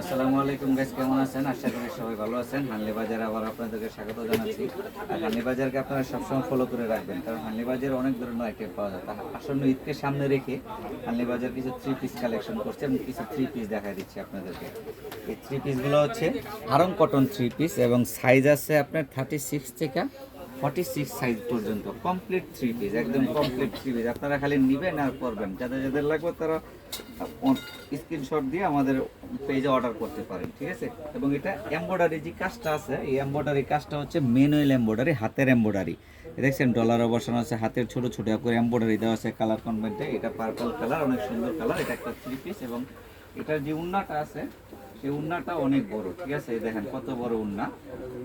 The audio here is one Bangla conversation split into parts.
আসসালামু আলাইকুম গাইস, কেমন আছেন? আশা করি সবাই ভালো আছেন। হানলি বাজারে আবার আপনাদেরকে স্বাগত জানাচ্ছি। আর হানলি বাজারকে আপনারা সবসময় ফলো করে রাখবেন, কারণ হানলি বাজারে অনেক ধরনের আইটেম পাওয়া যায়। তার আসন্ন ঈদকে সামনে রেখে হানলি বাজার কিছু থ্রি পিস কালেকশন করছে এবং কিছু থ্রি পিস দেখাই দিচ্ছি আপনাদেরকে। এই থ্রি পিসগুলো হচ্ছে আরং কটন থ্রি পিস এবং সাইজ আছে আপনার 36 থেকে 46 সাইজ পর্যন্ত। কমপ্লিট থ্রি পিস, একদম কমপ্লিট থ্রি পিস। আপনারা খালি নেবেন আর পরবেন। যাদের যাদের লাগবে তারা স্ক্রিনশট দিয়ে আমাদের পেজে অর্ডার করতে পারেন, ঠিক আছে? এবং এটা এমব্রয়ডারি যে কাজটা আছে, এই এমব্রয়ডারি কাজটা হচ্ছে ম্যানুয়াল এমব্রয়ডারি, হাতের এমব্রয়ডারি। দেখছেন ডলারও বসানো আছে, হাতের ছোট ছোট করে এমব্রয়ডারি দেওয়া আছে কালার কনভেন্টে। এটা পার্পল কালার, অনেক সুন্দর কালার। এটা একটা থ্রি পিস এবং এটার যে উন্নাটা আছে সেই উন্নাটা অনেক বড়, ঠিক আছে? এই দেখেন কত বড় উন্না।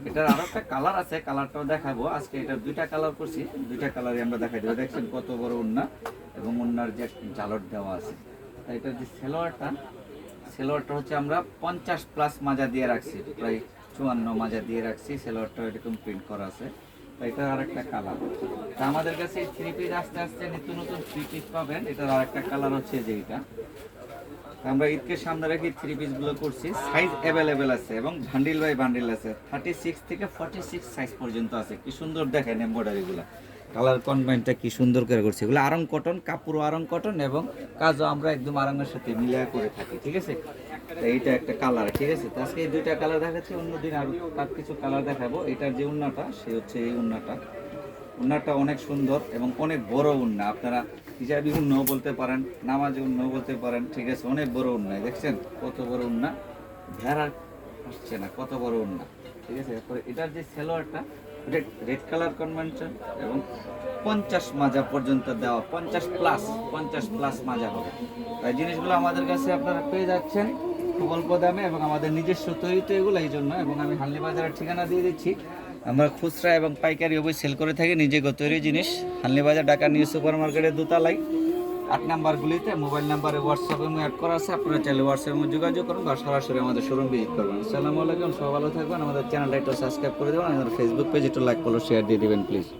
এটার আরো একটা কালার আছে, কালারটাও দেখাবো আজকে। এটার দুইটা কালার করছি, দুইটা কালারই আমরা দেখাই দেবো। দেখছেন কত বড় উন্না এবং উন্নার যে জালট দেওয়া আছে। তাই এটার যে সেলোয়ারটা হচ্ছে আমরা 50+ মাজা দিয়ে রাখছি, প্রায় 54 মাজা দিয়ে রাখছি। সেলোয়ারটা এরকম প্রিন্ট করা আছে। তো এটা আরেকটা কালার। তা আমাদের কাছে এই থ্রি পিস আস্তে আস্তে নিত্য নতুন থ্রি পিস পাবেন। এটার আরেকটা কালার হচ্ছে যে এটা। আমরা ঈদকে সামনে রেখে থ্রি পিসগুলো করছি। সাইজ অ্যাভেলেবেল আছে এবং বান্ডিল বাই বান্ডিল আছে। 36 থেকে 46 সাইজ পর্যন্ত আছে। কি সুন্দর দেখেন এমব্রয়ডারিগুলো, কালার কনভাইনটা কি সুন্দর করে করছে। এগুলো আরং কটন, কাপড়ও আরং কটন এবং কাজও আমরা একদম আরঙের সাথে মিলিয়ে করে থাকি, ঠিক আছে? তো এইটা একটা কালার, ঠিক আছে? তো আজকে এই দুইটা কালার দেখাচ্ছি, অন্যদিন আরও তার কিছু কালার দেখাবো। এটার যে উন্নাটা সে হচ্ছে এই উন্নাটা অনেক সুন্দর এবং অনেক বড় উন্না। আপনারা হিজাবি উন্নাও বলতে পারেন, নামাজি উন্নাও বলতে পারেন, ঠিক আছে? অনেক বড় উন্না। দেখছেন কত বড় উন্না, ভেড়া আসছে না, কত বড় উন্না, ঠিক আছে? এরপরে এটার যে সেলোয়ারটা, এটা রেড কালার কনভেনশন এবং 50 মাজা পর্যন্ত দেওয়া, 50+ মাজা হবে। তাই জিনিসগুলো আমাদের কাছে আপনারা পেয়ে যাচ্ছেন খুব অল্প দামে এবং আমাদের নিজস্ব তৈরি তো এগুলো, এই জন্য। এবং আমি হানলি বাজারের ঠিকানা দিয়ে দিচ্ছি। আমরা খুচরা এবং পাইকারি উভয় সেল করে থাকি, নিজে তৈরি জিনিস। হানলি বাজার, ঢাকা নিউ সুপার মার্কেটের দোতলায় 8 নাম্বারগুলিতে মোবাইল নাম্বারে হোয়াটসঅ্যাপে অ্যাড করা আছে। আপনারা চাইলে হোয়াটসঅ্যাপে যোগাযোগ করুন বা সরাসরি আমাদের শোরুম ভিজিট করবেন। আসসালামু আলাইকুম, সবাই ভালো থাকবেন। আমাদের চ্যানেলটা একটু সাবস্ক্রাইব করে দেবেন, আমাদের ফেসবুক পেজ একটু লাইক ফলো শেয়ার দিয়ে দেবেন প্লিজ।